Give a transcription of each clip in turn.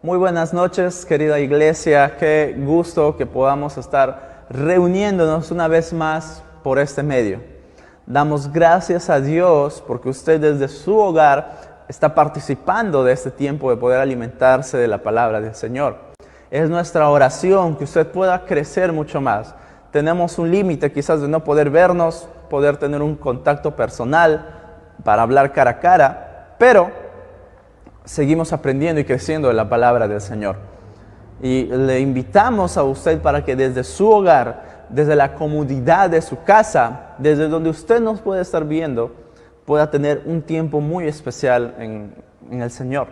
Muy buenas noches, querida iglesia. Qué gusto que podamos estar reuniéndonos una vez más por este medio. Damos gracias a Dios porque usted desde su hogar está participando de este tiempo de poder alimentarse de la palabra del Señor. Es nuestra oración que usted pueda crecer mucho más. Tenemos un límite quizás de no poder vernos, poder tener un contacto personal para hablar cara a cara, pero seguimos aprendiendo y creciendo de la palabra del Señor. Y le invitamos a usted para que desde su hogar, desde la comodidad de su casa, desde donde usted nos puede estar viendo, pueda tener un tiempo muy especial en el Señor,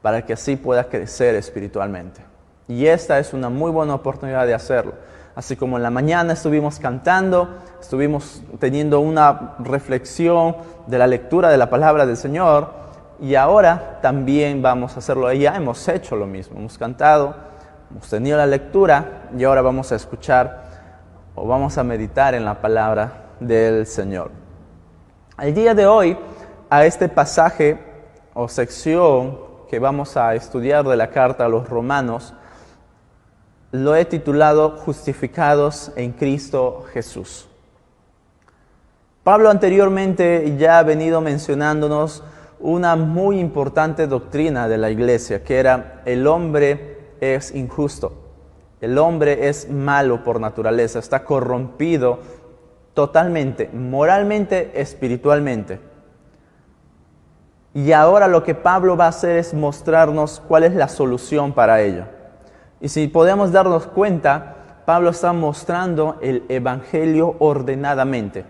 para que así pueda crecer espiritualmente. Y esta es una muy buena oportunidad de hacerlo. Así como en la mañana estuvimos cantando, estuvimos teniendo una reflexión de la lectura de la palabra del Señor, y ahora también vamos a hacerlo. Ya hemos hecho lo mismo, hemos cantado, hemos tenido la lectura y ahora vamos a escuchar o vamos a meditar en la palabra del Señor. El día de hoy, a este pasaje o sección que vamos a estudiar de la carta a los Romanos, lo he titulado Justificados en Cristo Jesús. Pablo anteriormente ya ha venido mencionándonos una muy importante doctrina de la iglesia, que era: el hombre es injusto, el hombre es malo por naturaleza, está corrompido totalmente, moralmente, espiritualmente. Y ahora lo que Pablo va a hacer es mostrarnos cuál es la solución para ello. Y si podemos darnos cuenta, Pablo está mostrando el evangelio ordenadamente.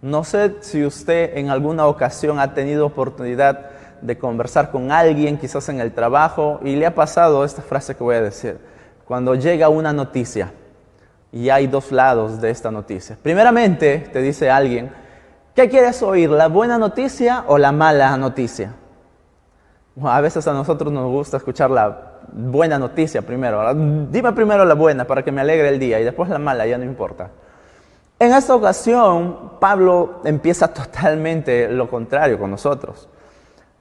No sé si usted en alguna ocasión ha tenido oportunidad de conversar con alguien, quizás en el trabajo, y le ha pasado esta frase que voy a decir. Cuando llega una noticia, y hay dos lados de esta noticia. Primeramente, te dice alguien: ¿qué quieres oír, la buena noticia o la mala noticia? Bueno, a veces a nosotros nos gusta escuchar la buena noticia primero. Dime primero la buena para que me alegre el día, y después la mala, ya no importa. En esta ocasión, Pablo empieza totalmente lo contrario con nosotros.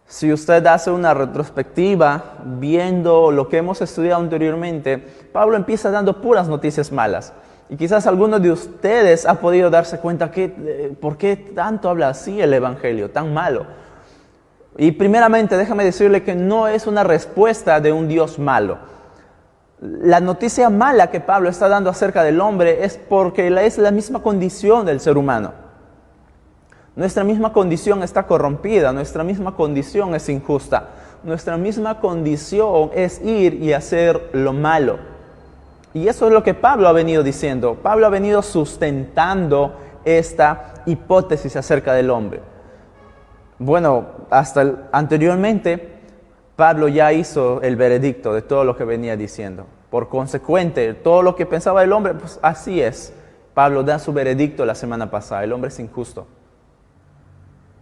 Si usted hace una retrospectiva, viendo lo que hemos estudiado anteriormente, Pablo empieza dando puras noticias malas. Y quizás alguno de ustedes ha podido darse cuenta por qué tanto habla así el evangelio, tan malo. Y primeramente, déjame decirle que no es una respuesta de un Dios malo. La noticia mala que Pablo está dando acerca del hombre es porque es la misma condición del ser humano. Nuestra misma condición está corrompida, nuestra misma condición es injusta, nuestra misma condición es ir y hacer lo malo. Y eso es lo que Pablo ha venido diciendo. Pablo ha venido sustentando esta hipótesis acerca del hombre. Bueno, anteriormente Pablo ya hizo el veredicto de todo lo que venía diciendo. Por consecuente, todo lo que pensaba el hombre, pues así es. Pablo da su veredicto la semana pasada: el hombre es injusto.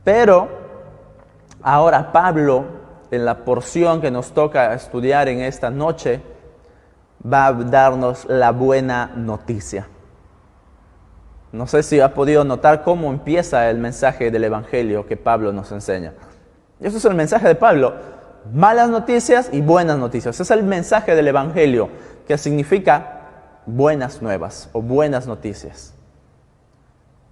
Pero ahora Pablo, en la porción que nos toca estudiar en esta noche, va a darnos la buena noticia. No sé si ha podido notar cómo empieza el mensaje del evangelio que Pablo nos enseña. Eso es el mensaje de Pablo: malas noticias y buenas noticias. Ese es el mensaje del evangelio, que significa buenas nuevas o buenas noticias.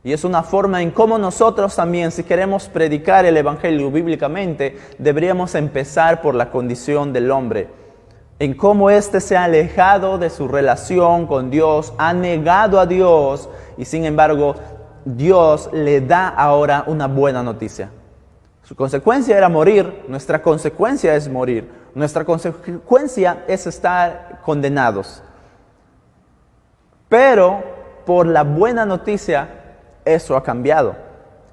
Y es una forma en cómo nosotros también, si queremos predicar el evangelio bíblicamente, deberíamos empezar por la condición del hombre, en cómo éste se ha alejado de su relación con Dios, ha negado a Dios, y sin embargo Dios le da ahora una buena noticia. Su consecuencia era morir, nuestra consecuencia es morir, nuestra consecuencia es estar condenados. Pero por la buena noticia, eso ha cambiado.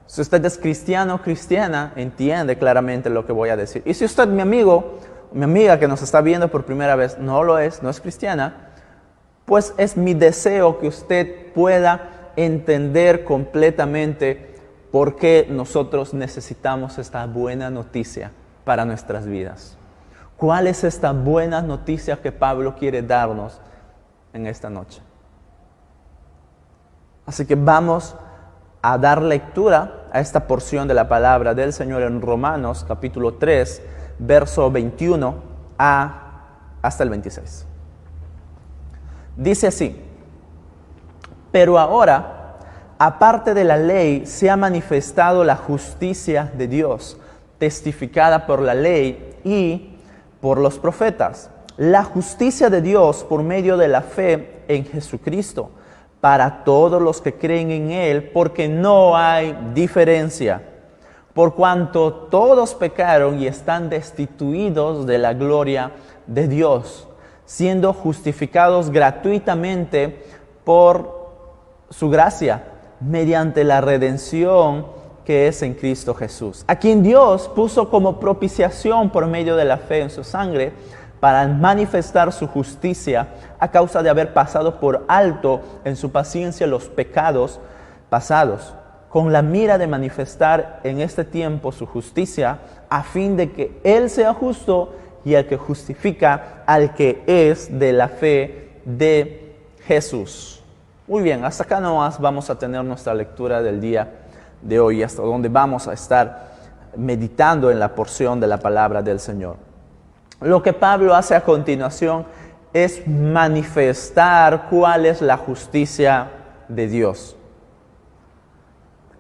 Si usted es cristiano o cristiana, entiende claramente lo que voy a decir. Y si usted, mi amigo, mi amiga que nos está viendo por primera vez, no lo es, no es cristiana, pues es mi deseo que usted pueda entender completamente por qué nosotros necesitamos esta buena noticia para nuestras vidas. ¿Cuál es esta buena noticia que Pablo quiere darnos en esta noche? Así que vamos a dar lectura a esta porción de la palabra del Señor en Romanos capítulo 3, verso 21 a hasta el 26. Dice así: pero ahora, aparte de la ley, se ha manifestado la justicia de Dios, testificada por la ley y por los profetas. La justicia de Dios por medio de la fe en Jesucristo, para todos los que creen en Él, porque no hay diferencia. Por cuanto todos pecaron y están destituidos de la gloria de Dios, siendo justificados gratuitamente por su gracia, mediante la redención que es en Cristo Jesús, a quien Dios puso como propiciación por medio de la fe en su sangre, para manifestar su justicia a causa de haber pasado por alto en su paciencia los pecados pasados, con la mira de manifestar en este tiempo su justicia, a fin de que Él sea justo y el que justifica al que es de la fe de Jesús. Muy bien, hasta acá nomás vamos a tener nuestra lectura del día de hoy, hasta donde vamos a estar meditando en la porción de la palabra del Señor. Lo que Pablo hace a continuación es manifestar cuál es la justicia de Dios.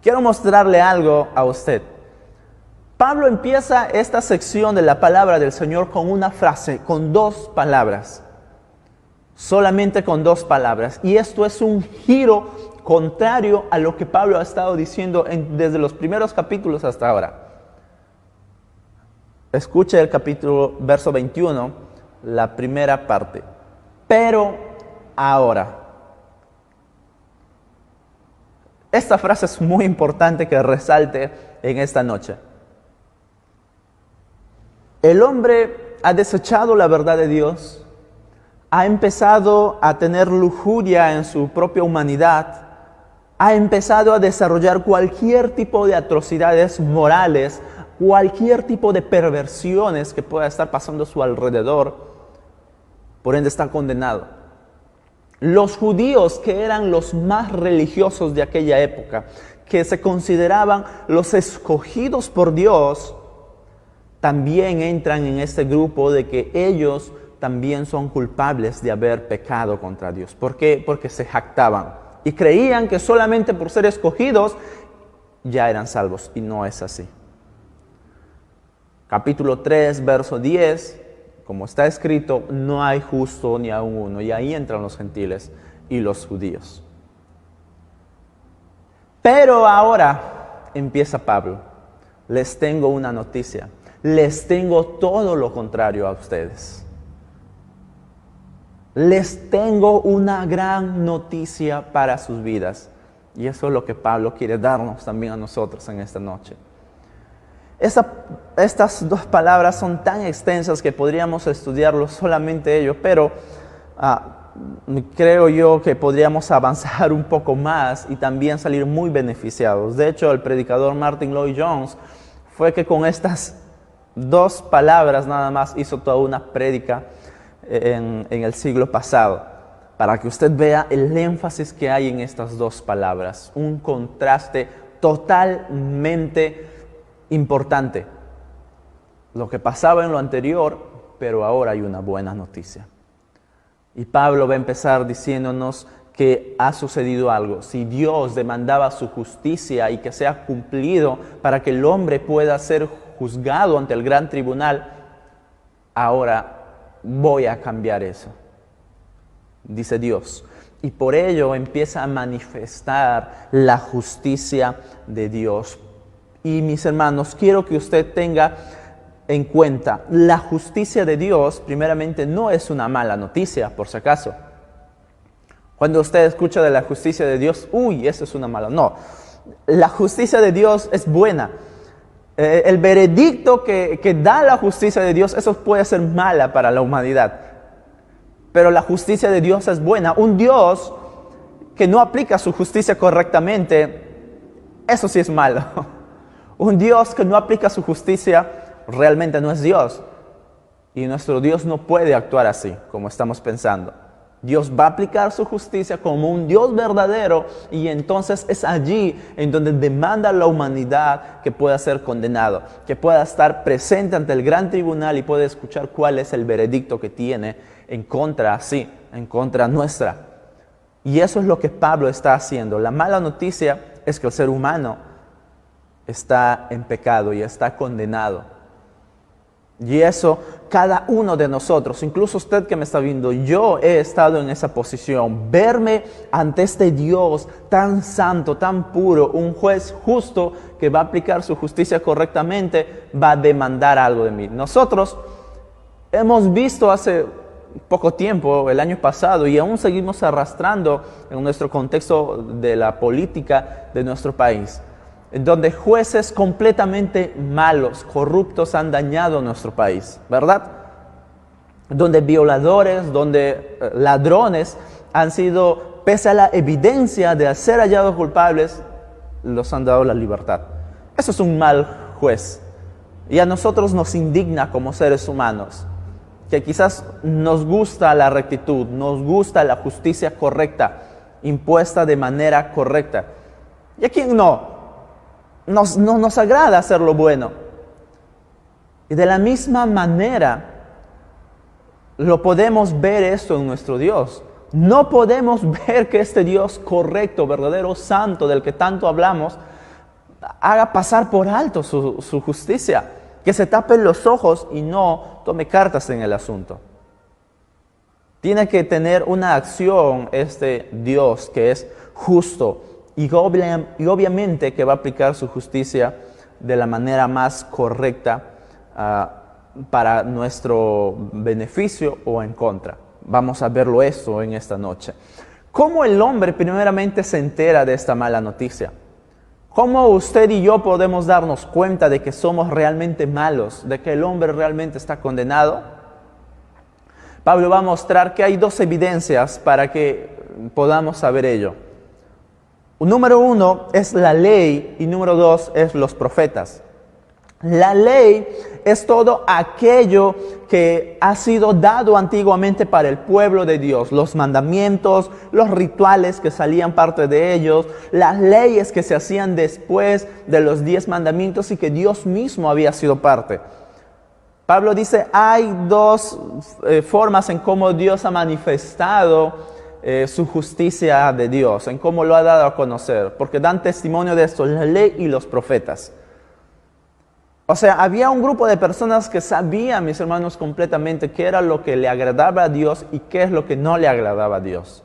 Quiero mostrarle algo a usted. Pablo empieza esta sección de la palabra del Señor con una frase, con 2 palabras. Solamente con 2 palabras. Y esto es un giro contrario a lo que Pablo ha estado diciendo desde los primeros capítulos hasta ahora. Escuche el capítulo, verso 21, la primera parte. Pero ahora. Esta frase es muy importante que resalte en esta noche. El hombre ha desechado la verdad de Dios, ha empezado a tener lujuria en su propia humanidad, ha empezado a desarrollar cualquier tipo de atrocidades morales, cualquier tipo de perversiones que pueda estar pasando a su alrededor, por ende está condenado. Los judíos, que eran los más religiosos de aquella época, que se consideraban los escogidos por Dios, también entran en este grupo de que ellos también son culpables de haber pecado contra Dios. ¿Por qué? Porque se jactaban y creían que solamente por ser escogidos ya eran salvos, y no es así. Capítulo 3, verso 10, como está escrito, no hay justo ni aun uno, y ahí entran los gentiles y los judíos. Pero ahora, empieza Pablo, les tengo una noticia, les tengo todo lo contrario a ustedes. Les tengo una gran noticia para sus vidas, y eso es lo que Pablo quiere darnos también a nosotros en esta noche. Estas 2 palabras son tan extensas que podríamos estudiarlo solamente ello, pero creo yo que podríamos avanzar un poco más y también salir muy beneficiados. De hecho, el predicador Martin Lloyd-Jones fue que con estas 2 palabras nada más hizo toda una prédica en el siglo pasado, para que usted vea el énfasis que hay en estas 2 palabras, un contraste totalmente importante. Lo que pasaba en lo anterior, pero ahora hay una buena noticia. Y Pablo va a empezar diciéndonos que ha sucedido algo. Si Dios demandaba su justicia y que sea cumplido para que el hombre pueda ser juzgado ante el gran tribunal, ahora voy a cambiar eso, dice Dios. Y por ello empieza a manifestar la justicia de Dios. Y mis hermanos, quiero que usted tenga en cuenta, la justicia de Dios, primeramente, no es una mala noticia, por si acaso. Cuando usted escucha de la justicia de Dios, eso es una mala. No, la justicia de Dios es buena. El veredicto que da la justicia de Dios, eso puede ser mala para la humanidad. Pero la justicia de Dios es buena. Un Dios que no aplica su justicia correctamente, eso sí es malo. Un Dios que no aplica su justicia realmente no es Dios. Y nuestro Dios no puede actuar así, como estamos pensando. Dios va a aplicar su justicia como un Dios verdadero y entonces es allí en donde demanda a la humanidad que pueda ser condenado, que pueda estar presente ante el gran tribunal y pueda escuchar cuál es el veredicto que tiene en contra, sí, en contra nuestra. Y eso es lo que Pablo está haciendo. La mala noticia es que el ser humano está en pecado y está condenado. Y eso, cada uno de nosotros, incluso usted que me está viendo, yo he estado en esa posición. Verme ante este Dios tan santo, tan puro, un juez justo que va a aplicar su justicia correctamente, va a demandar algo de mí. Nosotros hemos visto hace poco tiempo, el año pasado, y aún seguimos arrastrando en nuestro contexto de la política de nuestro país, en donde jueces completamente malos, corruptos han dañado nuestro país, ¿verdad? Donde violadores, donde ladrones han sido, pese a la evidencia de ser hallados culpables, los han dado la libertad. Eso es un mal juez. Y a nosotros nos indigna como seres humanos, que quizás nos gusta la rectitud, nos gusta la justicia correcta, impuesta de manera correcta. ¿Y a quién no? Nos agrada hacer lo bueno. Y de la misma manera lo podemos ver esto en nuestro Dios. No podemos ver que este Dios correcto, verdadero, santo, del que tanto hablamos, haga pasar por alto su justicia, que se tapen los ojos y no tome cartas en el asunto. Tiene que tener una acción este Dios que es justo, y obviamente que va a aplicar su justicia de la manera más correcta para nuestro beneficio o en contra. Vamos a verlo eso en esta noche. ¿Cómo el hombre primeramente se entera de esta mala noticia? ¿Cómo usted y yo podemos darnos cuenta de que somos realmente malos, de que el hombre realmente está condenado? Pablo va a mostrar que hay dos evidencias para que podamos saber ello. Número 1 es la ley y número 2 es los profetas. La ley es todo aquello que ha sido dado antiguamente para el pueblo de Dios. Los mandamientos, los rituales que salían parte de ellos, las leyes que se hacían después de los 10 mandamientos y que Dios mismo había sido parte. Pablo dice, hay dos formas en cómo Dios ha manifestado su justicia de Dios, en cómo lo ha dado a conocer, porque dan testimonio de esto, la ley y los profetas. O sea, había un grupo de personas que sabían, mis hermanos, completamente qué era lo que le agradaba a Dios y qué es lo que no le agradaba a Dios.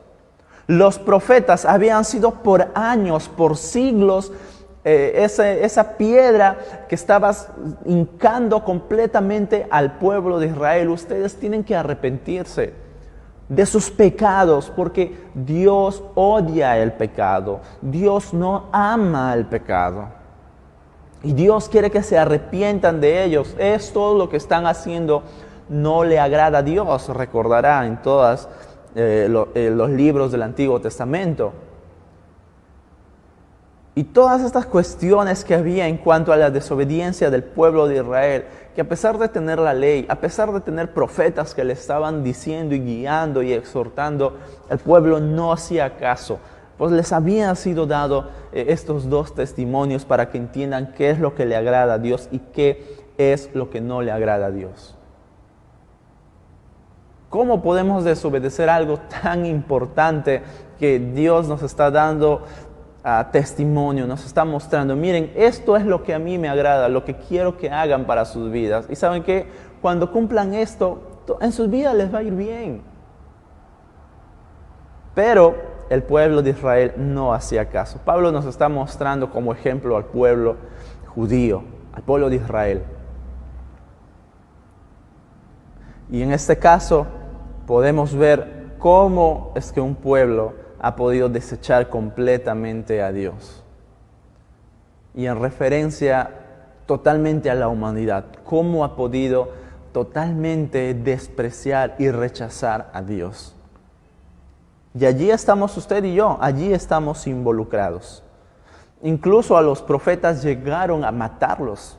Los profetas habían sido por años, por siglos, esa piedra que estabas hincando completamente al pueblo de Israel. Ustedes tienen que arrepentirse de sus pecados, porque Dios odia el pecado. Dios no ama el pecado. Y Dios quiere que se arrepientan de ellos. Es todo lo que están haciendo, no le agrada a Dios. Recordará en todos los libros del Antiguo Testamento. Y todas estas cuestiones que había en cuanto a la desobediencia del pueblo de Israel, que a pesar de tener la ley, a pesar de tener profetas que le estaban diciendo y guiando y exhortando, el pueblo no hacía caso. Pues les habían sido dados estos dos testimonios para que entiendan qué es lo que le agrada a Dios y qué es lo que no le agrada a Dios. ¿Cómo podemos desobedecer algo tan importante que Dios nos está dando testimonio, nos está mostrando? Miren, esto es lo que a mí me agrada, lo que quiero que hagan para sus vidas. Y saben que cuando cumplan esto, en sus vidas les va a ir bien. Pero el pueblo de Israel no hacía caso. Pablo nos está mostrando como ejemplo al pueblo judío, al pueblo de Israel. Y en este caso podemos ver cómo es que un pueblo ha podido desechar completamente a Dios. Y en referencia totalmente a la humanidad, cómo ha podido totalmente despreciar y rechazar a Dios. Y allí estamos usted y yo, allí estamos involucrados. Incluso a los profetas llegaron a matarlos,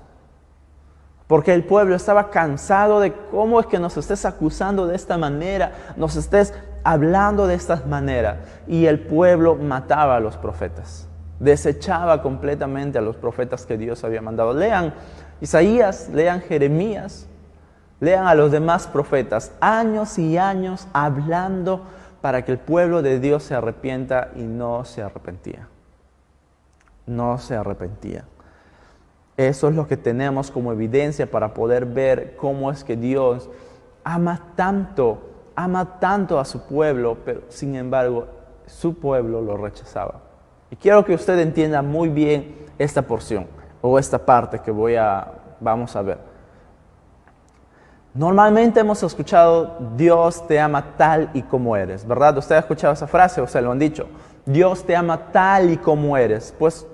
porque el pueblo estaba cansado de cómo es que nos estés acusando de esta manera, nos estés hablando de esta manera, y el pueblo mataba a los profetas, desechaba completamente a los profetas que Dios había mandado. Lean Isaías, lean Jeremías, lean a los demás profetas, años y años hablando para que el pueblo de Dios se arrepienta, y no se arrepentía. No se arrepentía. Eso es lo que tenemos como evidencia para poder ver cómo es que Dios ama tanto a su pueblo, pero sin embargo su pueblo lo rechazaba. Y quiero que usted entienda muy bien esta porción o esta parte que vamos a ver. Normalmente hemos escuchado: Dios te ama tal y como eres, ¿verdad? ¿Usted ha escuchado esa frase o se lo han dicho? Dios te ama tal y como eres. Pues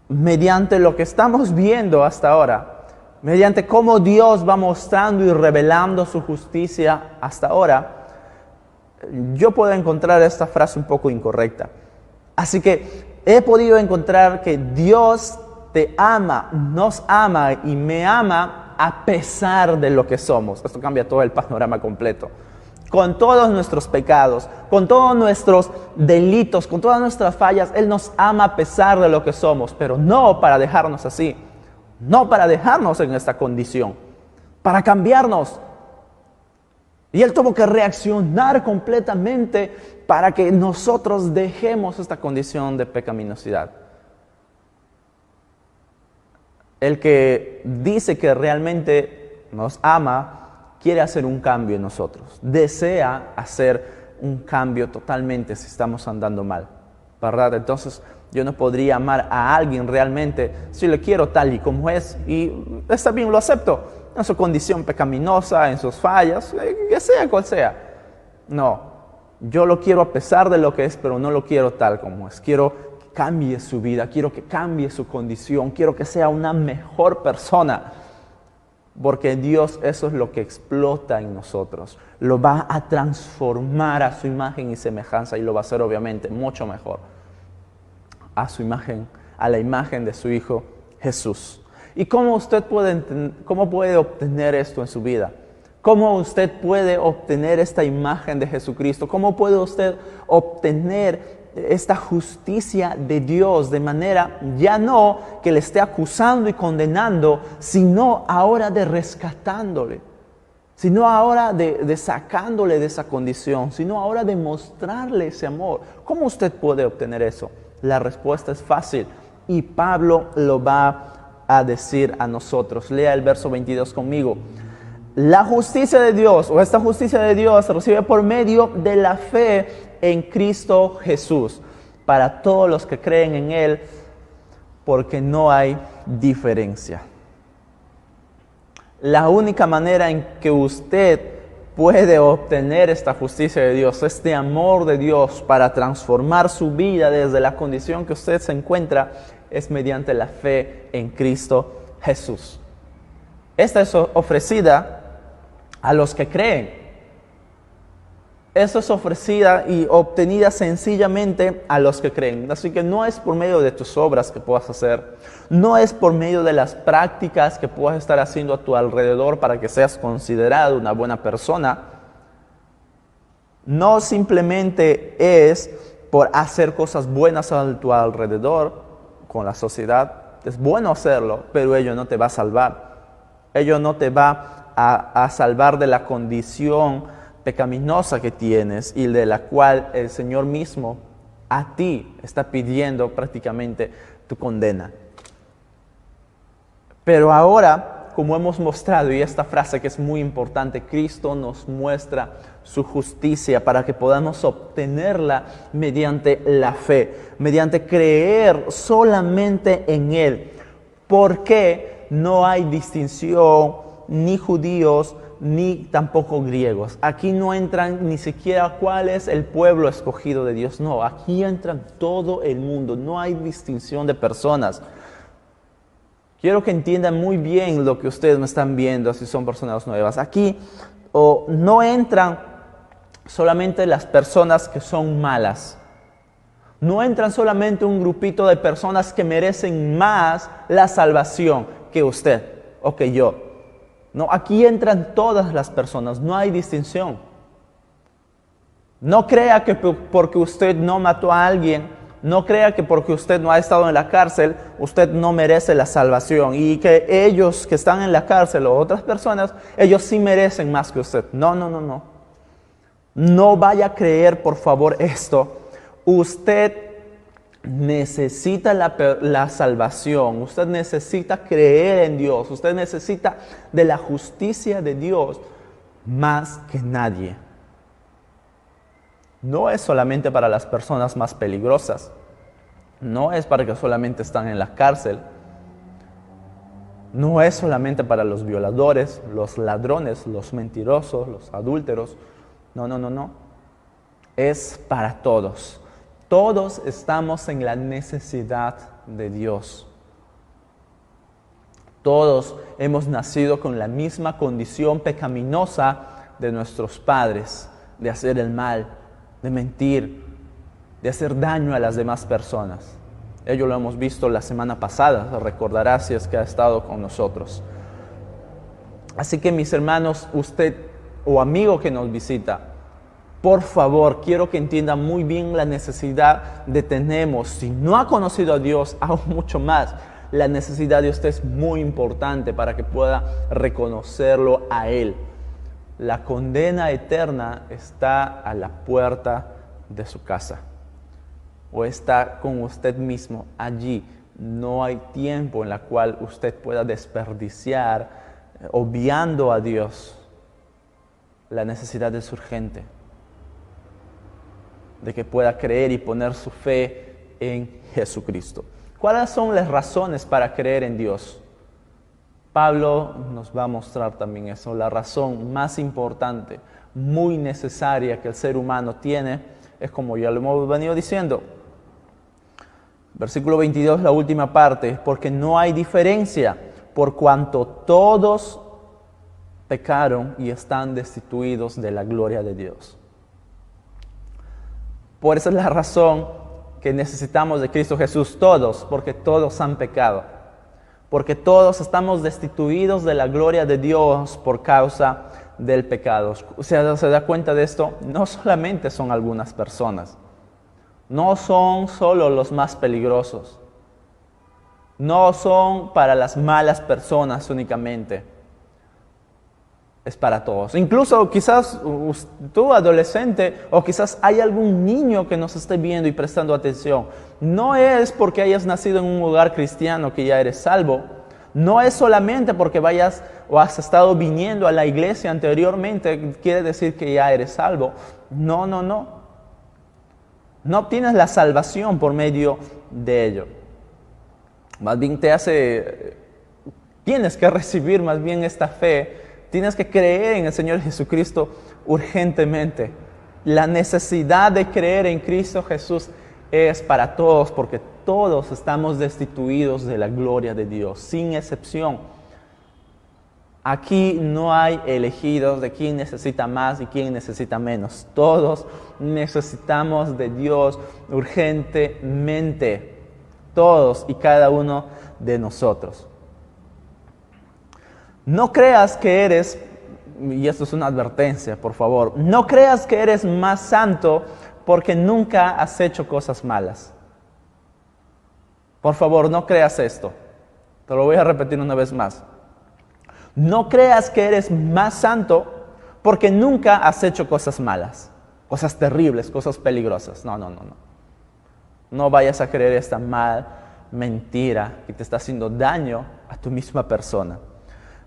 mediante lo que estamos viendo hasta ahora, mediante cómo Dios va mostrando y revelando su justicia hasta ahora, yo puedo encontrar esta frase un poco incorrecta. Así que he podido encontrar que Dios te ama, nos ama y me ama a pesar de lo que somos. Esto cambia todo el panorama completo. Con todos nuestros pecados, con todos nuestros delitos, con todas nuestras fallas, Él nos ama a pesar de lo que somos, pero no para dejarnos así, no para dejarnos en esta condición, para cambiarnos. Y Él tuvo que reaccionar completamente para que nosotros dejemos esta condición de pecaminosidad. El que dice que realmente nos ama, quiere hacer un cambio en nosotros. Desea hacer un cambio totalmente si estamos andando mal, ¿verdad? Entonces, yo no podría amar a alguien realmente si le quiero tal y como es. Y está bien, lo acepto, en su condición pecaminosa, en sus fallas, que sea cual sea. No, yo lo quiero a pesar de lo que es, pero no lo quiero tal como es. Quiero que cambie su vida, quiero que cambie su condición, quiero que sea una mejor persona. Porque Dios eso es lo que explota en nosotros. Lo va a transformar a su imagen y semejanza, y lo va a hacer obviamente mucho mejor. A su imagen, a la imagen de su Hijo Jesús. ¿Y cómo usted puede obtener esto en su vida? ¿Cómo usted puede obtener esta imagen de Jesucristo? ¿Cómo puede usted obtener esta justicia de Dios de manera ya no que le esté acusando y condenando, sino ahora de rescatándole, sino ahora de sacándole de esa condición, sino ahora de mostrarle ese amor? ¿Cómo usted puede obtener eso? La respuesta es fácil, y Pablo lo va a decir a nosotros. Lea el verso 22 conmigo. La justicia de Dios, o esta justicia de Dios, se recibe por medio de la fe en Cristo Jesús, para todos los que creen en Él, porque no hay diferencia. La única manera en que usted puede obtener esta justicia de Dios, este amor de Dios para transformar su vida desde la condición que usted se encuentra, es mediante la fe en Cristo Jesús. Esta es ofrecida a los que creen. Eso es ofrecida y obtenida sencillamente a los que creen. Así que no es por medio de tus obras que puedas hacer. No es por medio de las prácticas que puedas estar haciendo a tu alrededor para que seas considerado una buena persona. No simplemente es por hacer cosas buenas a tu alrededor con la sociedad. Es bueno hacerlo, pero ello no te va a salvar. Ello no te va a salvar de la condición pecaminosa que tienes y de la cual el Señor mismo a ti está pidiendo prácticamente tu condena. Pero ahora, como hemos mostrado, y esta frase que es muy importante, Cristo nos muestra su justicia para que podamos obtenerla mediante la fe, mediante creer solamente en Él. Porque no hay distinción, ni judíos, ni tampoco griegos. Aquí no entran ni siquiera cuál es el pueblo escogido de Dios. No, aquí entran todo el mundo. No hay distinción de personas. Quiero que entiendan muy bien lo que ustedes me están viendo si son personas nuevas. Aquí no entran solamente las personas que son malas. No entran solamente un grupito de personas que merecen más la salvación que usted o que yo. No, aquí entran todas las personas, no hay distinción. No crea que porque usted no mató a alguien, no crea que porque usted no ha estado en la cárcel, usted no merece la salvación. Y que ellos que están en la cárcel o otras personas, ellos sí merecen más que usted. No, no, no, no. No vaya a creer, por favor, esto. Usted necesita la salvación. Usted necesita creer en Dios. Usted necesita de la justicia de Dios más que nadie. No es solamente para las personas más peligrosas. No es para que solamente están en la cárcel. No es solamente para los violadores, los ladrones, los mentirosos, los adúlteros. No, no, no, no. Es para todos. Todos estamos en la necesidad de Dios. Todos hemos nacido con la misma condición pecaminosa de nuestros padres, de hacer el mal, de mentir, de hacer daño a las demás personas. Ello lo hemos visto la semana pasada, recordará si es que ha estado con nosotros. Así que mis hermanos, usted o amigo que nos visita, por favor, quiero que entienda muy bien la necesidad que tenemos. Si no ha conocido a Dios, aún mucho más, la necesidad de usted es muy importante para que pueda reconocerlo a Él. La condena eterna está a la puerta de su casa o está con usted mismo allí. No hay tiempo en el cual usted pueda desperdiciar obviando a Dios. La necesidad es urgente de que pueda creer y poner su fe en Jesucristo. ¿Cuáles son las razones para creer en Dios? Pablo nos va a mostrar también eso. La razón más importante, muy necesaria que el ser humano tiene, es como ya lo hemos venido diciendo. Versículo 22, la última parte, porque no hay diferencia, por cuanto todos pecaron y están destituidos de la gloria de Dios. Por esa es la razón que necesitamos de Cristo Jesús, todos, porque todos han pecado. Porque todos estamos destituidos de la gloria de Dios por causa del pecado. ¿Se da cuenta de esto? No solamente son algunas personas. No son solo los más peligrosos. No son para las malas personas únicamente. Es para todos. Incluso quizás tú, adolescente, o quizás hay algún niño que nos esté viendo y prestando atención. No es porque hayas nacido en un hogar cristiano que ya eres salvo. No es solamente porque vayas o has estado viniendo a la iglesia anteriormente, quiere decir que ya eres salvo. No, no, no. No obtienes la salvación por medio de ello. Más bien tienes que recibir más bien esta fe. Tienes que creer en el Señor Jesucristo urgentemente. La necesidad de creer en Cristo Jesús es para todos, porque todos estamos destituidos de la gloria de Dios, sin excepción. Aquí no hay elegidos de quién necesita más y quién necesita menos. Todos necesitamos de Dios urgentemente. Todos y cada uno de nosotros. No creas que eres, y esto es una advertencia, por favor, no creas que eres más santo porque nunca has hecho cosas malas. Por favor, no creas esto. Te lo voy a repetir una vez más. No creas que eres más santo porque nunca has hecho cosas malas, cosas terribles, cosas peligrosas. No, no, no, no. No vayas a creer esta mentira que te está haciendo daño a tu misma persona.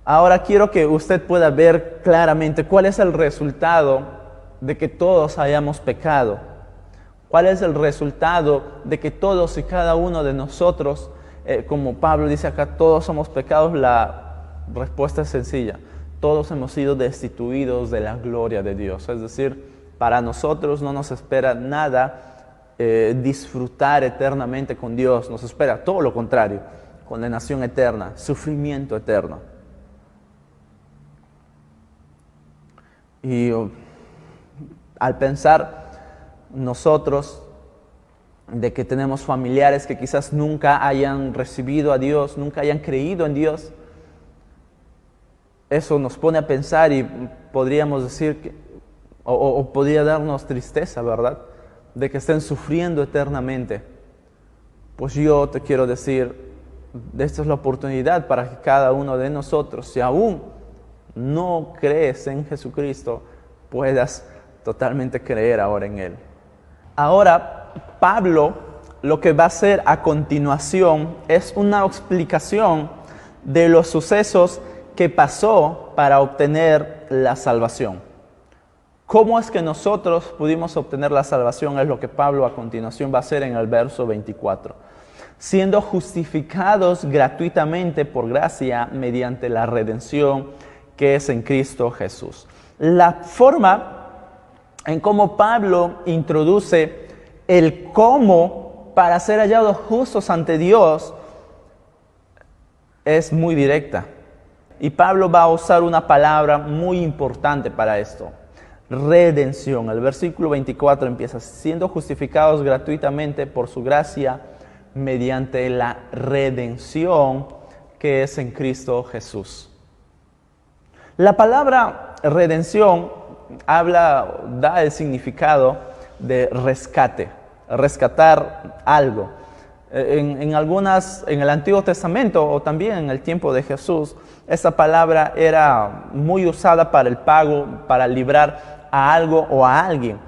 Ahora quiero que usted pueda ver claramente cuál es el resultado de que todos hayamos pecado. ¿Cuál es el resultado de que todos y cada uno de nosotros, como Pablo dice acá, todos somos pecados? La respuesta es sencilla. Todos hemos sido destituidos de la gloria de Dios. Es decir, para nosotros no nos espera nada disfrutar eternamente con Dios. Nos espera todo lo contrario, condenación eterna, sufrimiento eterno. Y al pensar nosotros de que tenemos familiares que quizás nunca hayan recibido a Dios, nunca hayan creído en Dios, eso nos pone a pensar y podríamos decir que O podría darnos tristeza, ¿verdad? De que estén sufriendo eternamente. Pues yo te quiero decir, esta es la oportunidad para que cada uno de nosotros, si aún no crees en Jesucristo, puedas totalmente creer ahora en Él. Ahora, Pablo lo que va a hacer a continuación es una explicación de los sucesos que pasó para obtener la salvación. ¿Cómo es que nosotros pudimos obtener la salvación? Es lo que Pablo a continuación va a hacer en el verso 24. Siendo justificados gratuitamente por gracia mediante la redención que es en Cristo Jesús. La forma en cómo Pablo introduce el cómo para ser hallados justos ante Dios es muy directa. Y Pablo va a usar una palabra muy importante para esto. Redención. El versículo 24 empieza, siendo justificados gratuitamente por su gracia mediante la redención que es en Cristo Jesús. La palabra redención da el significado de rescate, rescatar algo. En el Antiguo Testamento o también en el tiempo de Jesús, esa palabra era muy usada para el pago, para librar a algo o a alguien.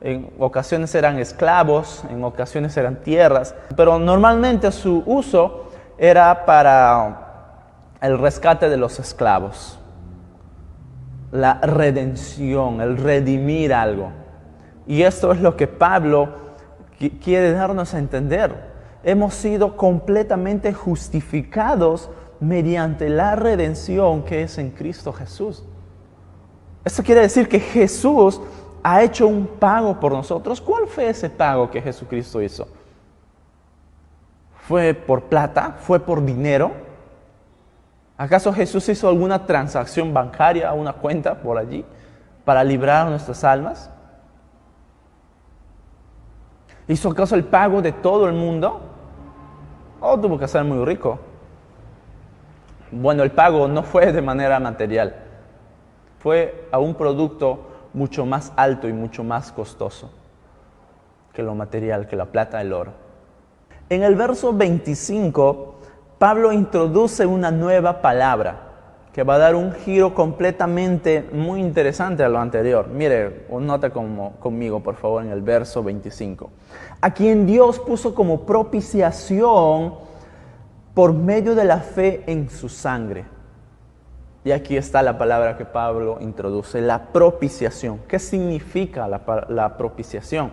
En ocasiones eran esclavos, en ocasiones eran tierras, pero normalmente su uso era para el rescate de los esclavos. La redención, el redimir algo. Y esto es lo que Pablo quiere darnos a entender. Hemos sido completamente justificados mediante la redención que es en Cristo Jesús. Esto quiere decir que Jesús ha hecho un pago por nosotros. ¿Cuál fue ese pago que Jesucristo hizo? ¿Fue por plata? ¿Fue por dinero? ¿Acaso Jesús hizo alguna transacción bancaria, una cuenta por allí, para librar nuestras almas? ¿Hizo acaso el pago de todo el mundo? ¿O tuvo que ser muy rico? Bueno, el pago no fue de manera material. Fue a un producto mucho más alto y mucho más costoso que lo material, que la plata, el oro. En el verso 25, Pablo introduce una nueva palabra que va a dar un giro completamente muy interesante a lo anterior. Mire, nota conmigo, por favor, en el verso 25. A quien Dios puso como propiciación por medio de la fe en su sangre. Y aquí está la palabra que Pablo introduce, la propiciación. ¿Qué significa la propiciación?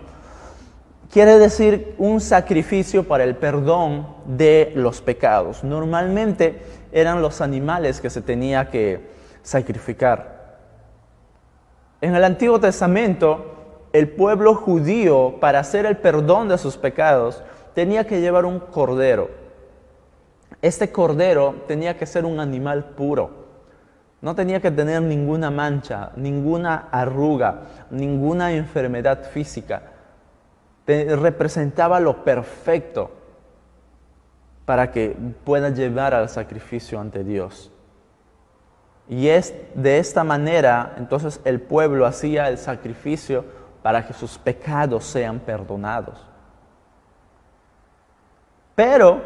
Quiere decir un sacrificio para el perdón de los pecados. Normalmente eran los animales que se tenía que sacrificar. En el Antiguo Testamento, el pueblo judío, para hacer el perdón de sus pecados, tenía que llevar un cordero. Este cordero tenía que ser un animal puro. No tenía que tener ninguna mancha, ninguna arruga, ninguna enfermedad física. Representaba lo perfecto para que pueda llevar al sacrificio ante Dios. Y es de esta manera, entonces el pueblo hacía el sacrificio para que sus pecados sean perdonados. Pero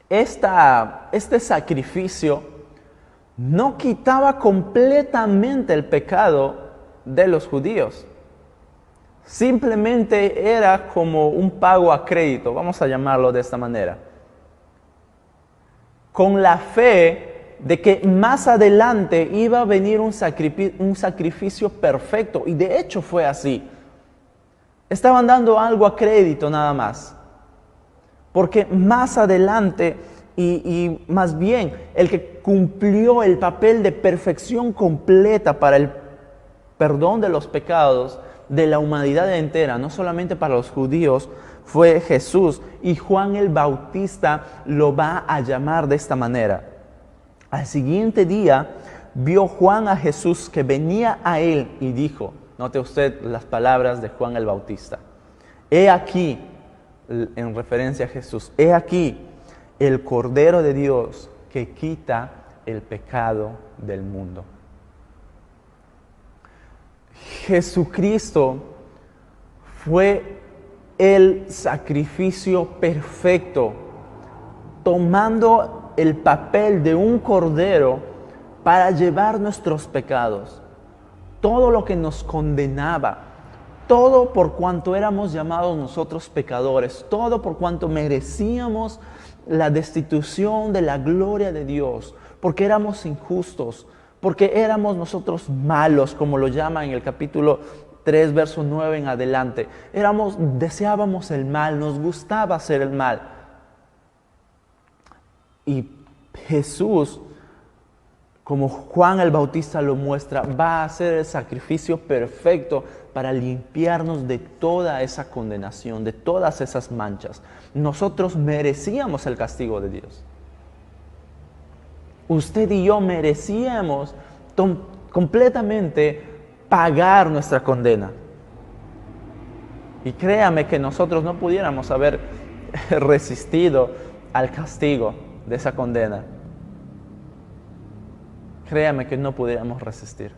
este sacrificio no quitaba completamente el pecado de los judíos. Simplemente era como un pago a crédito, vamos a llamarlo de esta manera. Con la fe de que más adelante iba a venir un sacrificio perfecto. Y de hecho fue así. Estaban dando algo a crédito nada más. Porque más adelante, y más bien el que cumplió el papel de perfección completa para el perdón de los pecados de la humanidad entera, no solamente para los judíos, fue Jesús. Y Juan el Bautista lo va a llamar de esta manera. Al siguiente día vio Juan a Jesús que venía a él y dijo, note usted las palabras de Juan el Bautista, he aquí, en referencia a Jesús, he aquí el Cordero de Dios que quita el pecado del mundo. Jesucristo fue el sacrificio perfecto, tomando el papel de un cordero para llevar nuestros pecados. Todo lo que nos condenaba, todo por cuanto éramos llamados nosotros pecadores, todo por cuanto merecíamos la destitución de la gloria de Dios, porque éramos injustos, porque éramos nosotros malos, como lo llama en el capítulo 3, verso 9 en adelante. Deseábamos el mal, nos gustaba hacer el mal. Y Jesús, como Juan el Bautista lo muestra, va a hacer el sacrificio perfecto para limpiarnos de toda esa condenación, de todas esas manchas. Nosotros merecíamos el castigo de Dios. Usted y yo merecíamos completamente pagar nuestra condena. Y créame que nosotros no pudiéramos haber resistido al castigo de esa condena. Créame que no pudiéramos resistir.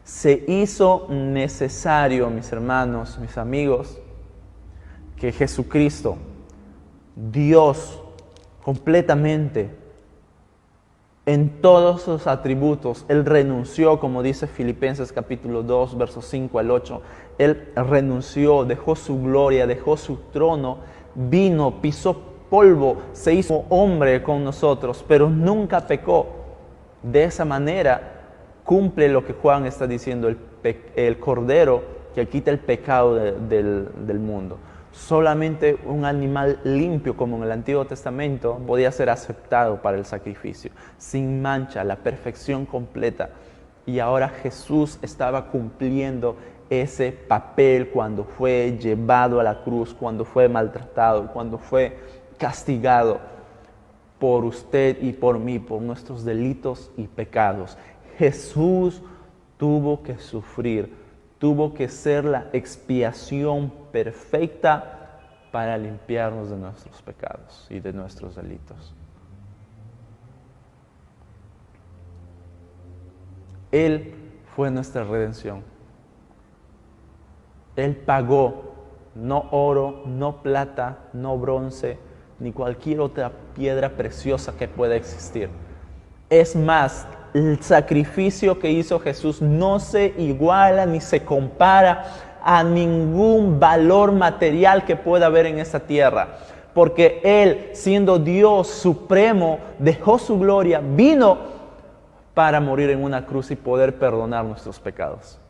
Se hizo necesario, mis hermanos, mis amigos, que Jesucristo, Dios completamente, en todos sus atributos, Él renunció, como dice Filipenses capítulo 2, versos 5 al 8, Él renunció, dejó su gloria, dejó su trono, vino, pisó polvo, se hizo hombre con nosotros, pero nunca pecó. De esa manera cumple lo que Juan está diciendo, el Cordero que quita el pecado del mundo. Solamente un animal limpio, como en el Antiguo Testamento, podía ser aceptado para el sacrificio, sin mancha, la perfección completa. Y ahora Jesús estaba cumpliendo ese papel cuando fue llevado a la cruz, cuando fue maltratado, cuando fue castigado por usted y por mí, por nuestros delitos y pecados. Jesús tuvo que sufrir, tuvo que ser la expiación perfecta para limpiarnos de nuestros pecados y de nuestros delitos. Él fue nuestra redención. Él pagó, no oro, no plata, no bronce, ni cualquier otra piedra preciosa que pueda existir. Es más, el sacrificio que hizo Jesús no se iguala ni se compara a ningún valor material que pueda haber en esta tierra. Porque Él, siendo Dios supremo, dejó su gloria, vino para morir en una cruz y poder perdonar nuestros pecados.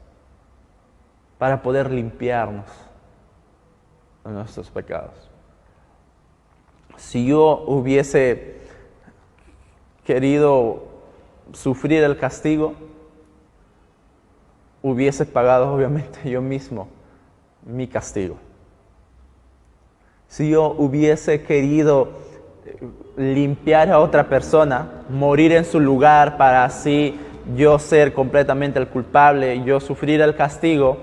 Para poder limpiarnos de nuestros pecados. Si yo hubiese querido sufrir el castigo, hubiese pagado obviamente yo mismo mi castigo. Si yo hubiese querido limpiar a otra persona, morir en su lugar para así yo ser completamente el culpable y yo sufrir el castigo,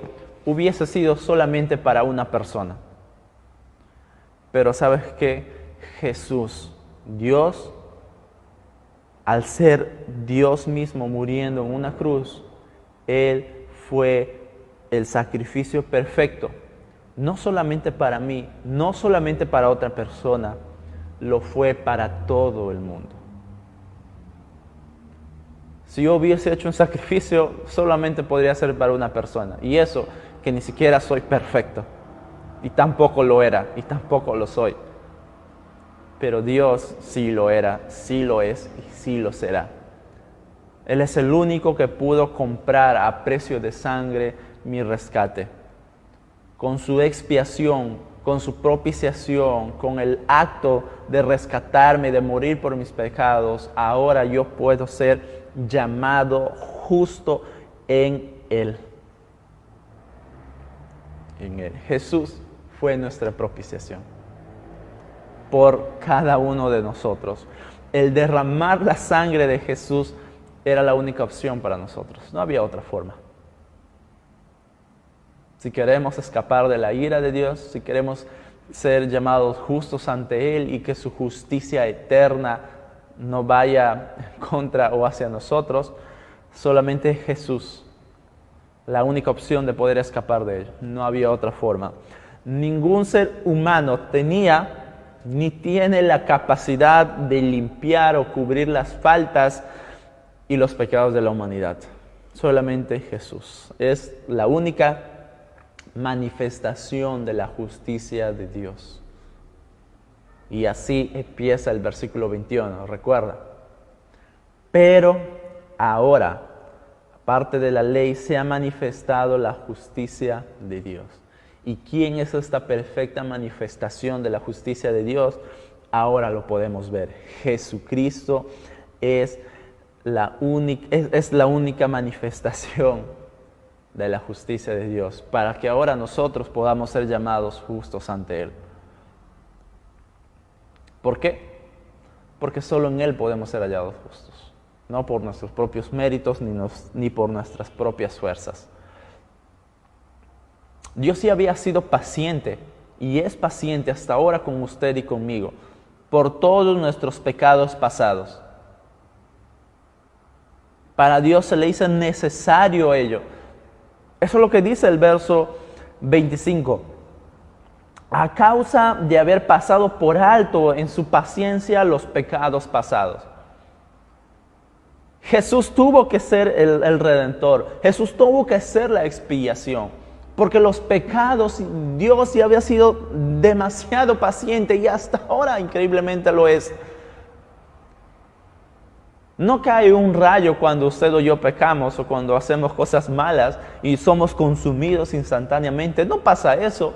hubiese sido solamente para una persona. Pero ¿sabes qué? Jesús, Dios, al ser Dios mismo muriendo en una cruz, Él fue el sacrificio perfecto. No solamente para mí, no solamente para otra persona, lo fue para todo el mundo. Si yo hubiese hecho un sacrificio, solamente podría ser para una persona. Y eso, que ni siquiera soy perfecto. Y tampoco lo era, y tampoco lo soy. Pero Dios sí lo era, sí lo es y sí lo será. Él es el único que pudo comprar a precio de sangre mi rescate. Con su expiación, con su propiciación, con el acto de rescatarme, de morir por mis pecados, ahora yo puedo ser llamado justo en Él. En Él. Jesús fue nuestra propiciación por cada uno de nosotros. El derramar la sangre de Jesús era la única opción para nosotros. No había otra forma. Si queremos escapar de la ira de Dios, si queremos ser llamados justos ante Él y que su justicia eterna no vaya contra o hacia nosotros, solamente Jesús la única opción de poder escapar de ello. No había otra forma. Ningún ser humano tenía ni tiene la capacidad de limpiar o cubrir las faltas y los pecados de la humanidad. Solamente Jesús. Es la única manifestación de la justicia de Dios. Y así empieza el versículo 21, recuerda. Pero ahora, aparte de la ley, se ha manifestado la justicia de Dios. ¿Y quién es esta perfecta manifestación de la justicia de Dios? Ahora lo podemos ver. Jesucristo es la única manifestación de la justicia de Dios, para que ahora nosotros podamos ser llamados justos ante Él. ¿Por qué? Porque solo en Él podemos ser hallados justos, no por nuestros propios méritos ni por nuestras propias fuerzas. Dios sí había sido paciente y es paciente hasta ahora con usted y conmigo por todos nuestros pecados pasados. Para Dios se le hizo necesario ello. Eso es lo que dice el verso 25. A causa de haber pasado por alto en su paciencia los pecados pasados. Jesús tuvo que ser el Redentor. Jesús tuvo que ser la expiación. Porque los pecados, Dios ya había sido demasiado paciente y hasta ahora increíblemente lo es. No cae un rayo cuando usted o yo pecamos o cuando hacemos cosas malas y somos consumidos instantáneamente. No pasa eso.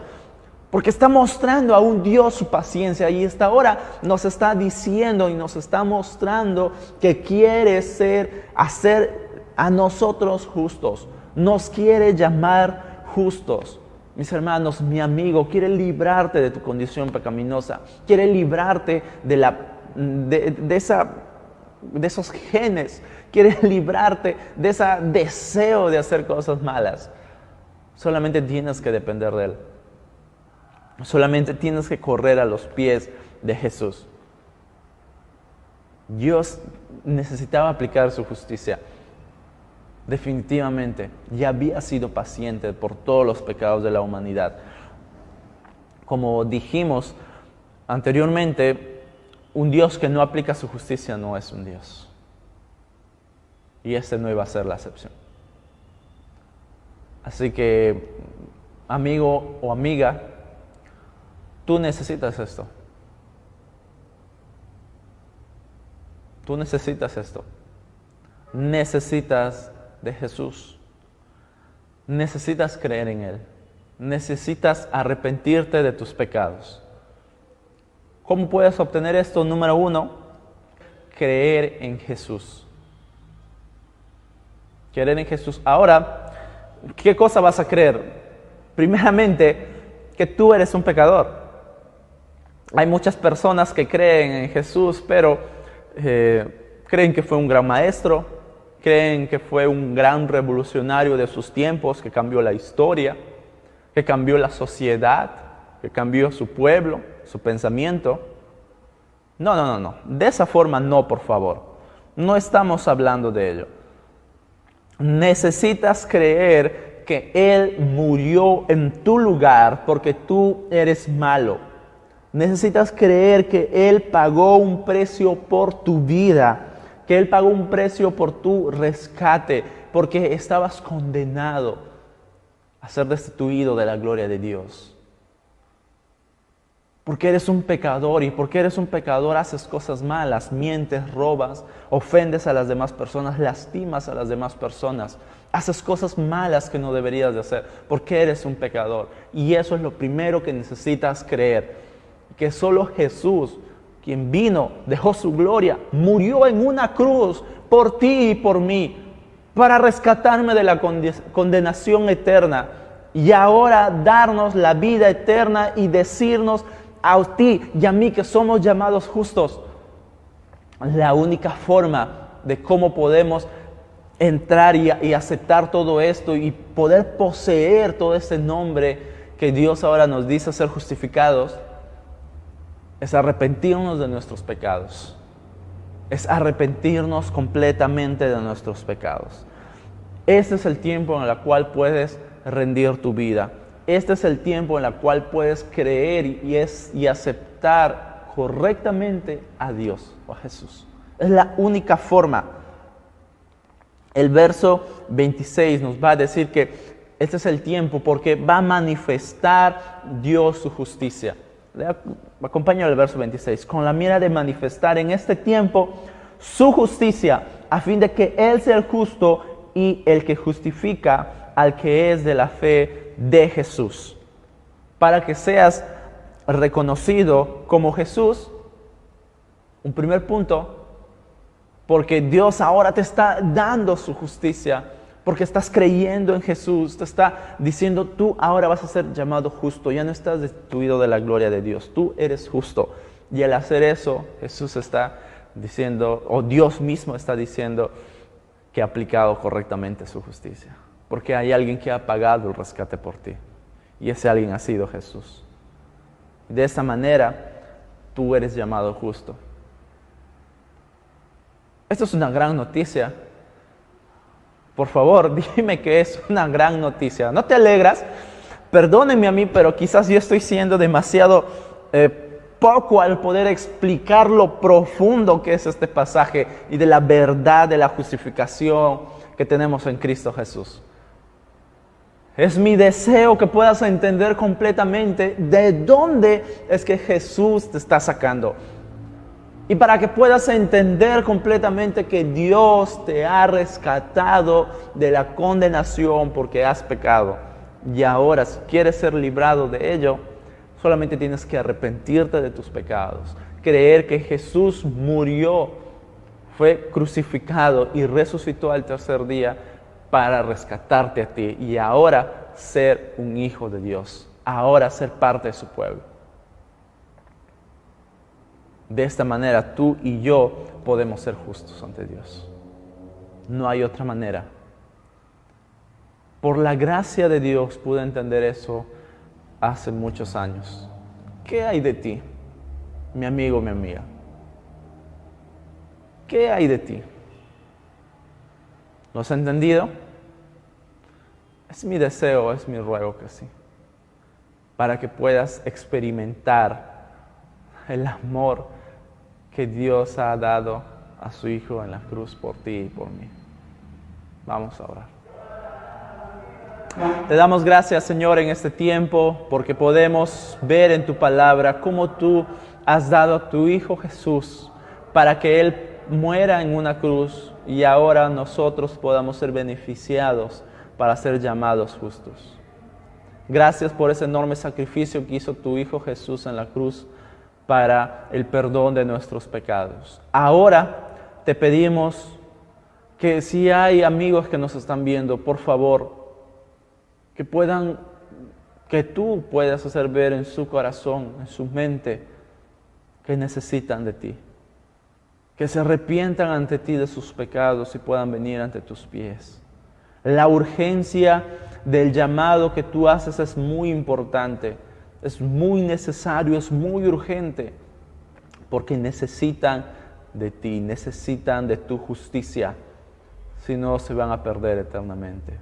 Porque está mostrando a un Dios su paciencia y hasta ahora nos está diciendo y nos está mostrando que quiere hacer a nosotros justos. Nos quiere llamar justos. Mis hermanos, mi amigo quiere librarte de tu condición pecaminosa. Quiere librarte de esos genes. Quiere librarte de ese deseo de hacer cosas malas. Solamente tienes que depender de Él. Solamente tienes que correr a los pies de Jesús. Dios necesitaba aplicar su justicia. Definitivamente, ya había sido paciente por todos los pecados de la humanidad. Como dijimos anteriormente, un Dios que no aplica su justicia no es un Dios. Y este no iba a ser la excepción. Así que, amigo o amiga, tú necesitas esto. Tú necesitas esto. Necesitas de Jesús. Necesitas creer en Él. Necesitas arrepentirte de tus pecados. ¿Cómo puedes obtener esto? Número 1, creer en Jesús. Creer en Jesús. Ahora, ¿qué cosa vas a creer? Primeramente, que tú eres un pecador. Hay muchas personas que creen en Jesús, pero creen que fue un gran maestro, creen que fue un gran revolucionario de sus tiempos, que cambió la historia, que cambió la sociedad, que cambió su pueblo, su pensamiento. No. De esa forma no, por favor. No estamos hablando de ello. Necesitas creer que Él murió en tu lugar porque tú eres malo. Necesitas creer que Él pagó un precio por tu vida, que Él pagó un precio por tu rescate, porque estabas condenado a ser destituido de la gloria de Dios. Porque eres un pecador y porque eres un pecador haces cosas malas, mientes, robas, ofendes a las demás personas, lastimas a las demás personas, haces cosas malas que no deberías de hacer, porque eres un pecador. Y eso es lo primero que necesitas creer. Que solo Jesús, quien vino, dejó su gloria, murió en una cruz por ti y por mí, para rescatarme de la condenación eterna y ahora darnos la vida eterna y decirnos a ti y a mí que somos llamados justos. La única forma de cómo podemos entrar y aceptar todo esto y poder poseer todo ese nombre que Dios ahora nos dice ser justificados es arrepentirnos de nuestros pecados. Es arrepentirnos completamente de nuestros pecados. Este es el tiempo en el cual puedes rendir tu vida. Este es el tiempo en el cual puedes creer y aceptar correctamente a Dios o a Jesús. Es la única forma. El verso 26 nos va a decir que este es el tiempo porque va a manifestar Dios su justicia. Acompáñame al verso 26. Con la mira de manifestar en este tiempo su justicia, a fin de que Él sea el justo y el que justifica al que es de la fe de Jesús. Para que seas reconocido como Jesús, un primer punto, porque Dios ahora te está dando su justicia, porque estás creyendo en Jesús, te está diciendo, tú ahora vas a ser llamado justo, ya no estás destituido de la gloria de Dios, tú eres justo. Y al hacer eso, Jesús está diciendo, o Dios mismo está diciendo, que ha aplicado correctamente su justicia. Porque hay alguien que ha pagado el rescate por ti, y ese alguien ha sido Jesús. De esta manera, tú eres llamado justo. Esto es una gran noticia. Por favor, dime que es una gran noticia. ¿No te alegras? Perdónenme a mí, pero quizás yo estoy siendo demasiado poco al poder explicar lo profundo que es este pasaje y de la verdad de la justificación que tenemos en Cristo Jesús. Es mi deseo que puedas entender completamente de dónde es que Jesús te está sacando. Y para que puedas entender completamente que Dios te ha rescatado de la condenación porque has pecado. Y ahora, si quieres ser librado de ello, solamente tienes que arrepentirte de tus pecados. Creer que Jesús murió, fue crucificado y resucitó al tercer día para rescatarte a ti. Y ahora ser un hijo de Dios. Ahora ser parte de su pueblo. De esta manera tú y yo podemos ser justos ante Dios. No hay otra manera. Por la gracia de Dios pude entender eso hace muchos años. ¿Qué hay de ti, mi amigo, mi amiga? ¿Qué hay de ti? ¿Lo has entendido? Es mi deseo, es mi ruego que sí. Para que puedas experimentar el amor que Dios ha dado a su Hijo en la cruz por ti y por mí. Vamos a orar. Te damos gracias, Señor, en este tiempo, porque podemos ver en tu palabra cómo tú has dado a tu Hijo Jesús para que Él muera en una cruz y ahora nosotros podamos ser beneficiados para ser llamados justos. Gracias por ese enorme sacrificio que hizo tu Hijo Jesús en la cruz para el perdón de nuestros pecados. Ahora te pedimos que si hay amigos que nos están viendo, por favor, que tú puedas hacer ver en su corazón, en su mente, que necesitan de ti. Que se arrepientan ante ti de sus pecados y puedan venir ante tus pies. La urgencia del llamado que tú haces es muy importante. Es muy necesario, es muy urgente, porque necesitan de ti, necesitan de tu justicia, si no se van a perder eternamente.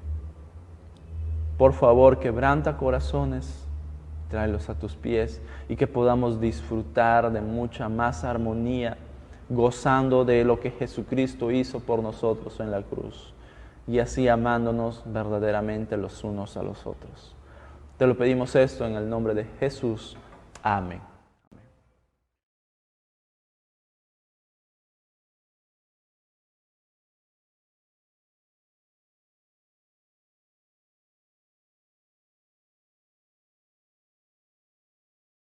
Por favor, quebranta corazones, tráelos a tus pies y que podamos disfrutar de mucha más armonía, gozando de lo que Jesucristo hizo por nosotros en la cruz y así amándonos verdaderamente los unos a los otros. Te lo pedimos esto en el nombre de Jesús. Amén.